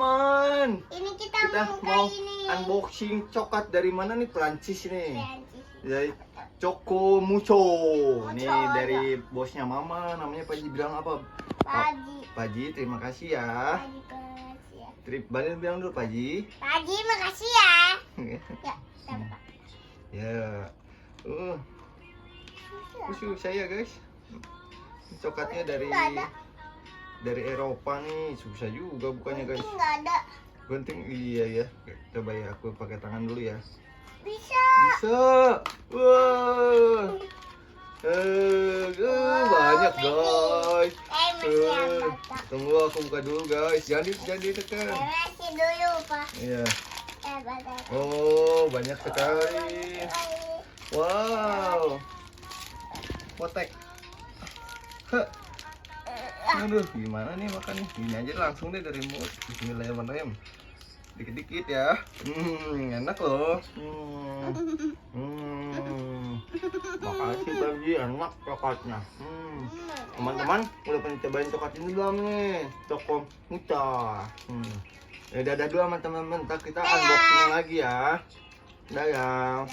teman-teman. Ini kita mau ini. unboxing coklat dari mana nih? Prancis nih. Prancis. Dari Choco Mucho. Nih Mucho, dari bosnya Mama, namanya Paji, bilang apa? Paji. Paji, terima kasih ya. Paji, makasih ya. Trip balik bilang dulu Paji. Paji, makasih ya. Ya, tampak. Ya. Khusus saya guys. Coklatnya dari Eropa nih, susah juga bukannya guys. Gunting nggak ada. Gunting iya ya. Coba ya aku pakai tangan dulu ya. Bisa. Bisa. Wah. Banyak guys. Masih ada. Tunggu aku buka dulu guys. Jangan ditekan. Masih dulu, Pak. Iya. Bentar. Oh, banyak sekali. Wow. Potek. Heh. Aduh, gimana nih makannya? Gini aja langsung deh dari mulut. Bismillahirrahmanirrahim. Dikit-dikit ya. Enak loh. Makasih Paji, enak coklatnya. Teman-teman, udah pernah cobain coklat ini belum nih? Choco Mucho. Ya dadah dulu sama teman-teman. Ntar kita unboxing lagi ya. Dadah.